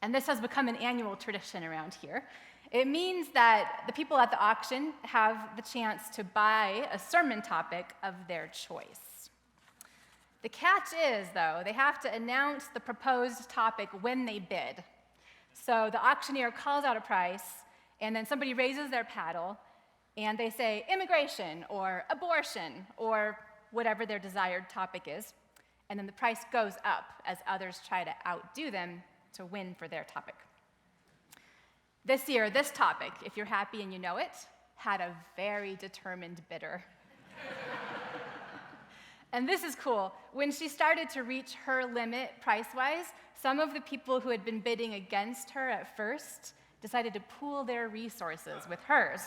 And this has become an annual tradition around here. It means that the people at the auction have the chance to buy a sermon topic of their choice. The catch is, though, they have to announce the proposed topic when they bid. So the auctioneer calls out a price, and then somebody raises their paddle, and they say immigration or abortion or whatever their desired topic is, and then the price goes up as others try to outdo them to win for their topic. This year, this topic, if you're happy and you know it, had a very determined bidder. And this is cool. When she started to reach her limit price-wise, some of the people who had been bidding against her at first decided to pool their resources with hers.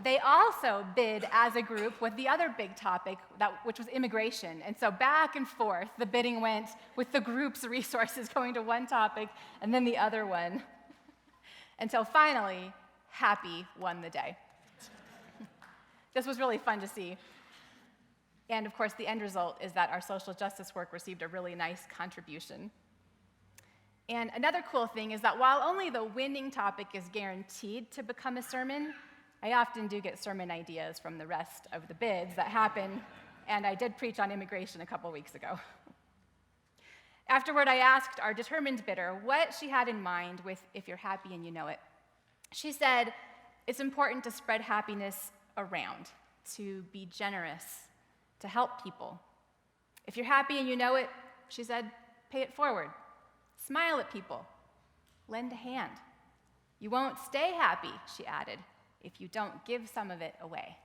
They also bid as a group with the other big topic, which was immigration. And so back and forth, the bidding went with the group's resources going to one topic and then the other one, until finally, happy won the day. This was really fun to see. And of course, the end result is that our social justice work received a really nice contribution. And another cool thing is that while only the winning topic is guaranteed to become a sermon, I often do get sermon ideas from the rest of the bids that happen, and I did preach on immigration a couple weeks ago. Afterward, I asked our determined bidder what she had in mind with If You're Happy and You Know It. She said, it's important to spread happiness around, to be generous, to help people. If you're happy and you know it, she said, pay it forward. Smile at people. Lend a hand. You won't stay happy, she added, if you don't give some of it away.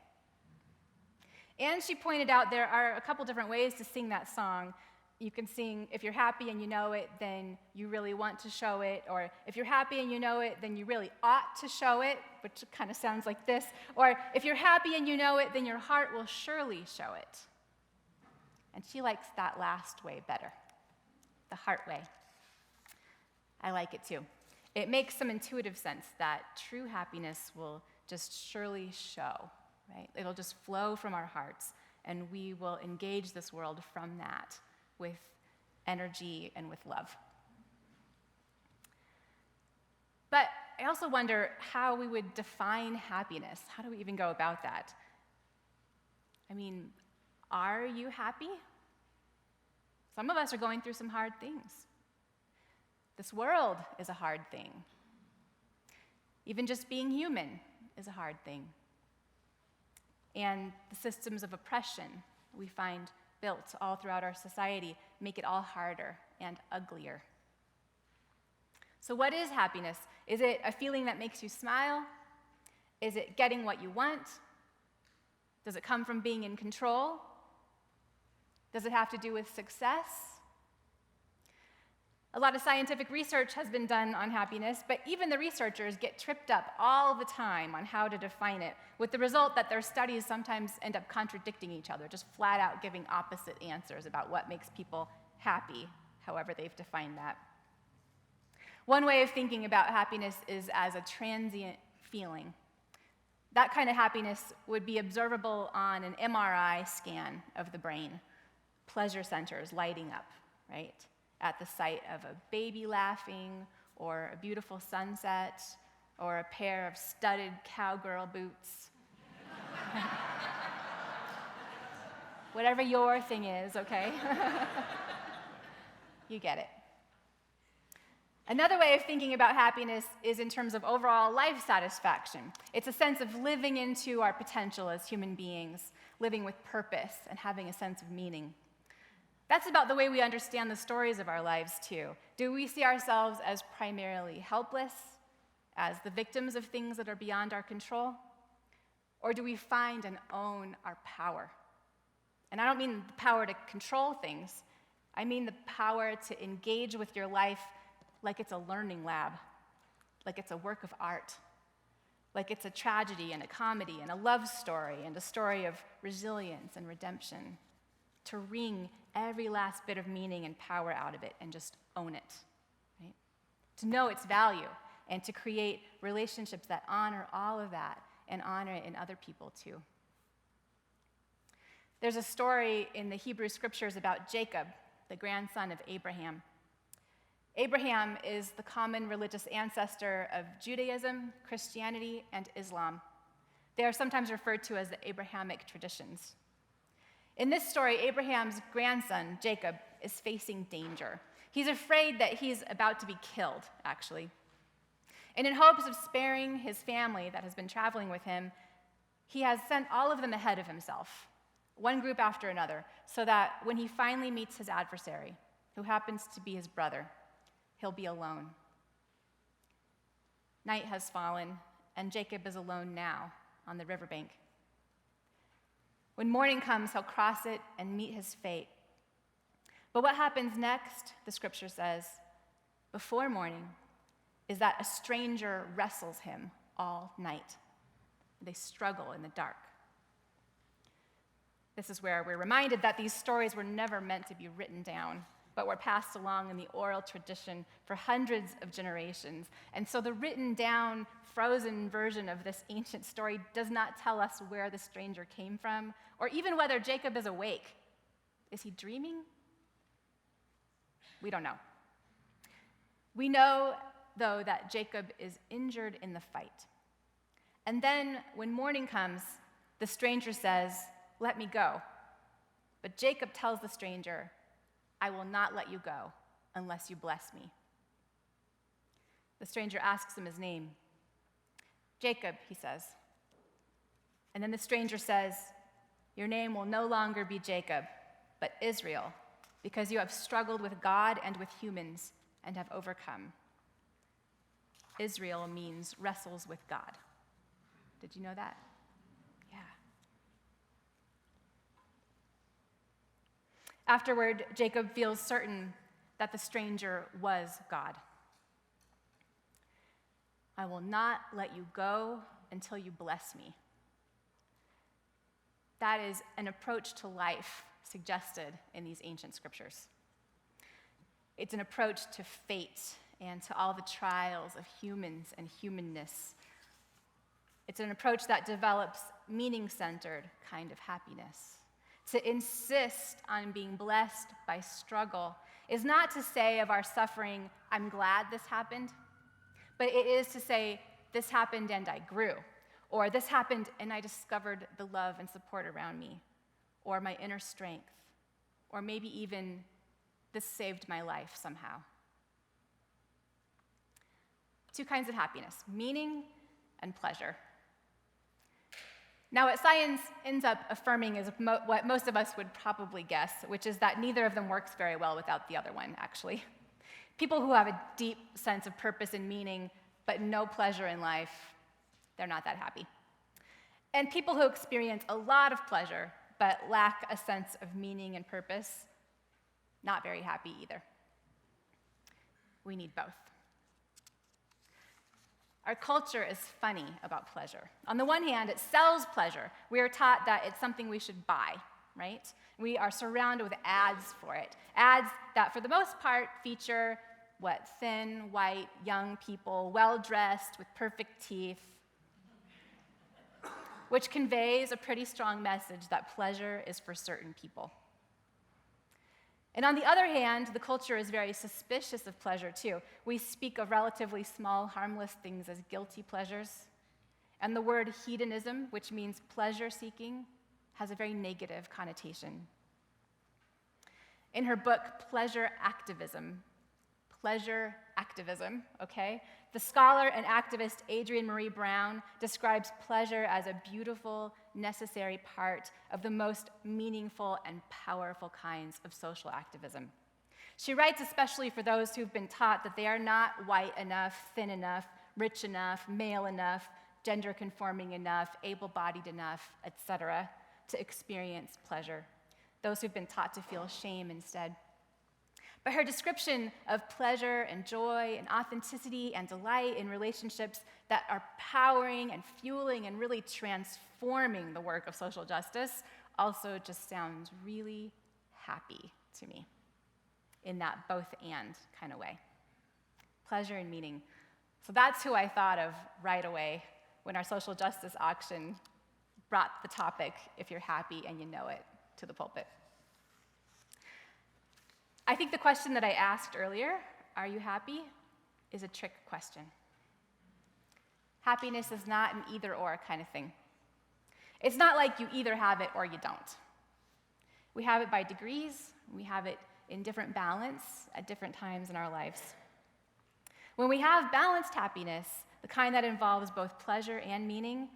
And she pointed out there are a couple different ways to sing that song. You can sing, if you're happy and you know it, then you really want to show it. Or if you're happy and you know it, then you really ought to show it, which kind of sounds like this. Or if you're happy and you know it, then your heart will surely show it. And she likes that last way better, the heart way. I like it too. It makes some intuitive sense that true happiness will just surely show, right? It'll just flow from our hearts, and we will engage this world from that with energy and with love. But I also wonder how we would define happiness. How do we even go about that? I mean, are you happy? Some of us are going through some hard things. This world is a hard thing. Even just being human is a hard thing. And the systems of oppression we find built all throughout our society make it all harder and uglier. So what is happiness? Is it a feeling that makes you smile? Is it getting what you want? Does it come from being in control? Does it have to do with success? A lot of scientific research has been done on happiness, but even the researchers get tripped up all the time on how to define it, with the result that their studies sometimes end up contradicting each other, just flat out giving opposite answers about what makes people happy, however they've defined that. One way of thinking about happiness is as a transient feeling. That kind of happiness would be observable on an MRI scan of the brain, pleasure centers lighting up, right? At the sight of a baby laughing, or a beautiful sunset, or a pair of studded cowgirl boots. Whatever your thing is, okay? You get it. Another way of thinking about happiness is in terms of overall life satisfaction. It's a sense of living into our potential as human beings, living with purpose and having a sense of meaning. That's about the way we understand the stories of our lives, too. Do we see ourselves as primarily helpless, as the victims of things that are beyond our control? Or do we find and own our power? And I don't mean the power to control things. I mean the power to engage with your life like it's a learning lab, like it's a work of art, like it's a tragedy and a comedy and a love story and a story of resilience and redemption, to wring every last bit of meaning and power out of it and just own it, right? To know its value and to create relationships that honor all of that and honor it in other people too. There's a story in the Hebrew scriptures about Jacob, the grandson of Abraham. Abraham is the common religious ancestor of Judaism, Christianity, and Islam. They are sometimes referred to as the Abrahamic traditions. In this story, Abraham's grandson, Jacob, is facing danger. He's afraid that he's about to be killed, actually. And in hopes of sparing his family that has been traveling with him, he has sent all of them ahead of himself, one group after another, so that when he finally meets his adversary, who happens to be his brother, he'll be alone. Night has fallen, and Jacob is alone now on the riverbank. When morning comes, he'll cross it and meet his fate. But what happens next, the scripture says, before morning, is that a stranger wrestles him all night. They struggle in the dark. This is where we're reminded that these stories were never meant to be written down, but were passed along in the oral tradition for hundreds of generations. And so the written down, frozen version of this ancient story does not tell us where the stranger came from, or even whether Jacob is awake. Is he dreaming? We don't know. We know, though, that Jacob is injured in the fight. And then, when morning comes, the stranger says, "Let me go." But Jacob tells the stranger, "I will not let you go unless you bless me." The stranger asks him his name. "Jacob," he says. And then the stranger says, "Your name will no longer be Jacob, but Israel, because you have struggled with God and with humans and have overcome." Israel means wrestles with God. Did you know that? Yeah. Afterward, Jacob feels certain that the stranger was God. "I will not let you go until you bless me." That is an approach to life suggested in these ancient scriptures. It's an approach to fate and to all the trials of humans and humanness. It's an approach that develops meaning-centered kind of happiness. To insist on being blessed by struggle is not to say of our suffering, "I'm glad this happened," but it is to say, "This happened and I grew," or "This happened and I discovered the love and support around me," or "my inner strength," or maybe even, "This saved my life somehow." Two kinds of happiness: meaning and pleasure. Now, what science ends up affirming is what most of us would probably guess, which is that neither of them works very well without the other one, actually. People who have a deep sense of purpose and meaning, but no pleasure in life, they're not that happy. And people who experience a lot of pleasure, but lack a sense of meaning and purpose, not very happy either. We need both. Our culture is funny about pleasure. On the one hand, it sells pleasure. We are taught that it's something we should buy, right? We are surrounded with ads for it. Ads that, for the most part, feature thin, white, young people, well-dressed, with perfect teeth, which conveys a pretty strong message that pleasure is for certain people. And on the other hand, the culture is very suspicious of pleasure, too. We speak of relatively small, harmless things as guilty pleasures. And the word hedonism, which means pleasure-seeking, has a very negative connotation. In her book, Pleasure Activism, okay, the scholar and activist Adrienne Marie Brown describes pleasure as a beautiful, necessary part of the most meaningful and powerful kinds of social activism. She writes especially for those who've been taught that they are not white enough, thin enough, rich enough, male enough, gender-conforming enough, able-bodied enough, etc., to experience pleasure. Those who've been taught to feel shame instead. But her description of pleasure and joy and authenticity and delight in relationships that are powering and fueling and really transforming the work of social justice also just sounds really happy to me in that both-and kind of way. Pleasure and meaning. So that's who I thought of right away when our social justice auction brought the topic, "If you're happy and you know it," to the pulpit. I think the question that I asked earlier, are you happy, is a trick question. Happiness is not an either-or kind of thing. It's not like you either have it or you don't. We have it by degrees. We have it in different balance at different times in our lives. When we have balanced happiness, the kind that involves both pleasure and meaning,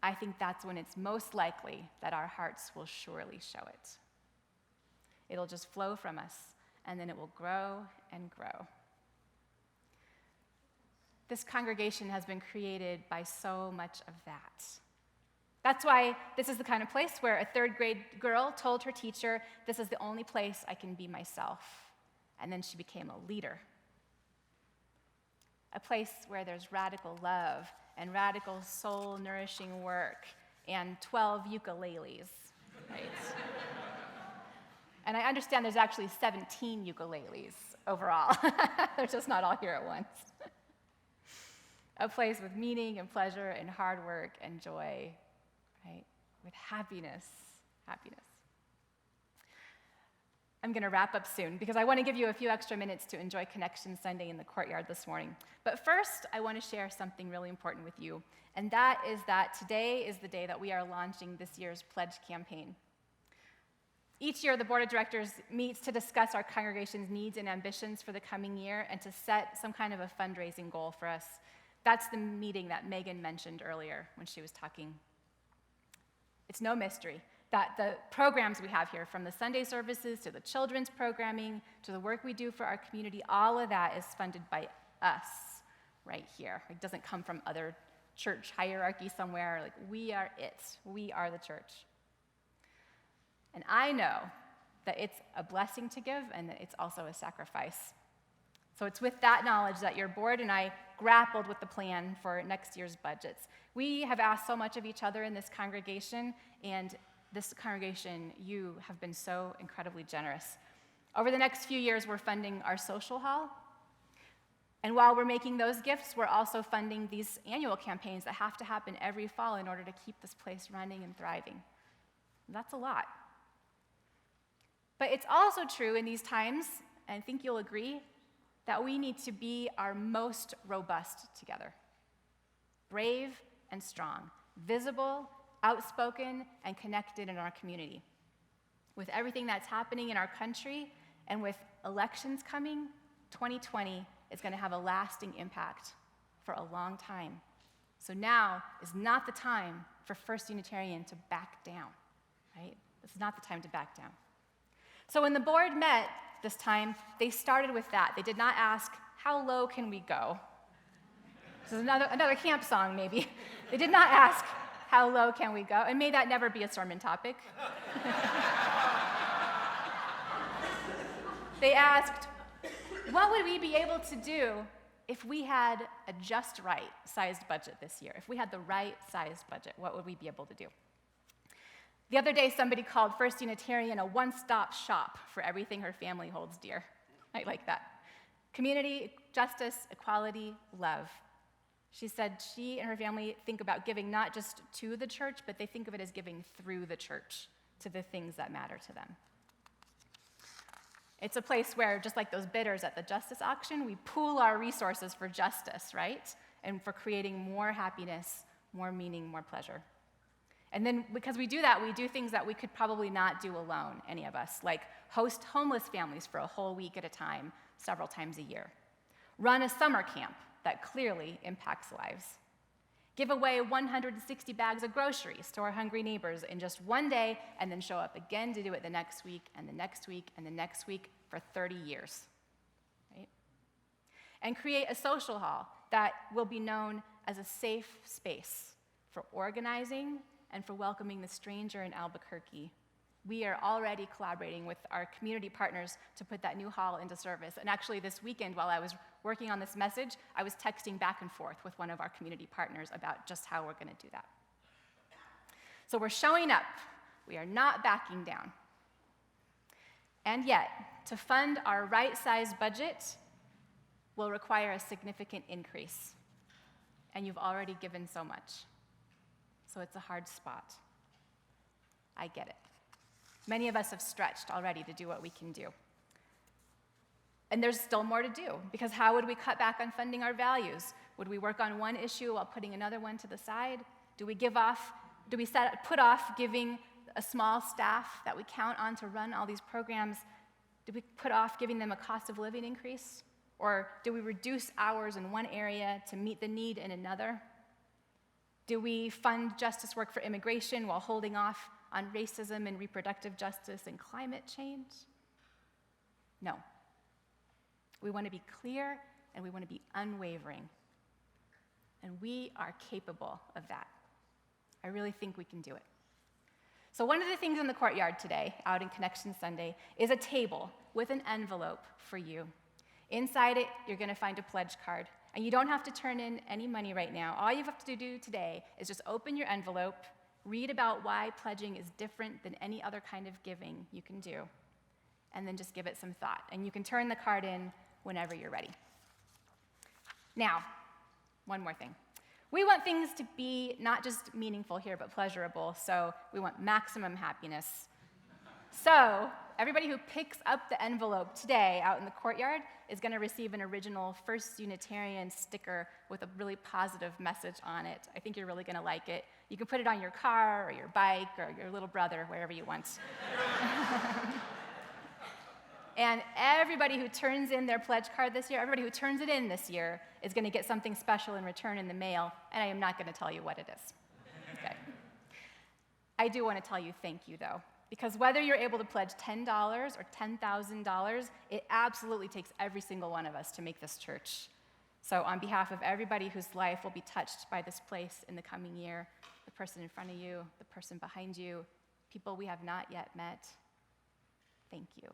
I think that's when it's most likely that our hearts will surely show it. It'll just flow from us, and then it will grow and grow. This congregation has been created by so much of that. That's why this is the kind of place where a third grade girl told her teacher, "This is the only place I can be myself." And then she became a leader. A place where there's radical love and radical soul-nourishing work and 12 ukuleles, right? And I understand there's actually 17 ukuleles overall. They're just not all here at once. A place with meaning and pleasure and hard work and joy, right? With happiness. I'm going to wrap up soon because I want to give you a few extra minutes to enjoy Connection Sunday in the courtyard this morning. But first, I want to share something really important with you, and that is that today is the day that we are launching this year's pledge campaign. Each year, the board of directors meets to discuss our congregation's needs and ambitions for the coming year and to set some kind of a fundraising goal for us. That's the meeting that Megan mentioned earlier when she was talking. It's no mystery that the programs we have here, from the Sunday services to the children's programming to the work we do for our community, all of that is funded by us right here. It doesn't come from other church hierarchy somewhere. Like, we are it. We are the church. And I know that it's a blessing to give and that it's also a sacrifice. So it's with that knowledge that your board and I grappled with the plan for next year's budgets. We have asked so much of each other in this congregation, and this congregation, you have been so incredibly generous. Over the next few years, we're funding our social hall. And while we're making those gifts, we're also funding these annual campaigns that have to happen every fall in order to keep this place running and thriving. That's a lot. But it's also true in these times, and I think you'll agree, that we need to be our most robust together. Brave and strong, visible, outspoken, and connected in our community. With everything that's happening in our country and with elections coming, 2020 is going to have a lasting impact for a long time. So now is not the time for First Unitarian to back down, right? This is not the time to back down. So when the board met this time, they started with that. They did not ask, how low can we go? This is another camp song, maybe. They did not ask, how low can we go? And may that never be a sermon topic. They asked, what would we be able to do if we had a just right sized budget this year? If we had the right sized budget, what would we be able to do? The other day, somebody called First Unitarian a one-stop shop for everything her family holds dear. I like that. Community, justice, equality, love. She said she and her family think about giving not just to the church, but they think of it as giving through the church to the things that matter to them. It's a place where, just like those bidders at the justice auction, we pool our resources for justice, right? And for creating more happiness, more meaning, more pleasure. And then because we do that, we do things that we could probably not do alone, any of us, like host homeless families for a whole week at a time, several times a year. Run a summer camp that clearly impacts lives. Give away 160 bags of groceries to our hungry neighbors in just one day, and then show up again to do it the next week, and the next week, and the next week for 30 years, right? And create a social hall that will be known as a safe space for organizing and for welcoming the stranger in Albuquerque. We are already collaborating with our community partners to put that new hall into service. And actually this weekend, while I was working on this message, I was texting back and forth with one of our community partners about just how we're going to do that. So we're showing up. We are not backing down. And yet, to fund our right-sized budget will require a significant increase. And you've already given so much. So it's a hard spot. I get it. Many of us have stretched already to do what we can do. And there's still more to do, because how would we cut back on funding our values? Would we work on one issue while putting another one to the side? Do we put off giving a small staff that we count on to run all these programs? Do we put off giving them a cost of living increase? Or do we reduce hours in one area to meet the need in another? Do we fund justice work for immigration while holding off on racism and reproductive justice and climate change? No. We want to be clear and we want to be unwavering. And we are capable of that. I really think we can do it. So one of the things in the courtyard today, out in Connection Sunday, is a table with an envelope for you. Inside it, you're going to find a pledge card. And you don't have to turn in any money right now. All you have to do today is just open your envelope, read about why pledging is different than any other kind of giving you can do, and then just give it some thought. And you can turn the card in whenever you're ready. Now, one more thing. We want things to be not just meaningful here, but pleasurable, so we want maximum happiness. So, everybody who picks up the envelope today out in the courtyard is going to receive an original First Unitarian sticker with a really positive message on it. I think you're really going to like it. You can put it on your car or your bike or your little brother, wherever you want. And everybody who turns in their pledge card this year, everybody who turns it in this year, is going to get something special in return in the mail, and I am not going to tell you what it is. Okay. I do want to tell you thank you, though, because whether you're able to pledge $10 or $10,000, it absolutely takes every single one of us to make this church. So on behalf of everybody whose life will be touched by this place in the coming year, the person in front of you, the person behind you, people we have not yet met, thank you.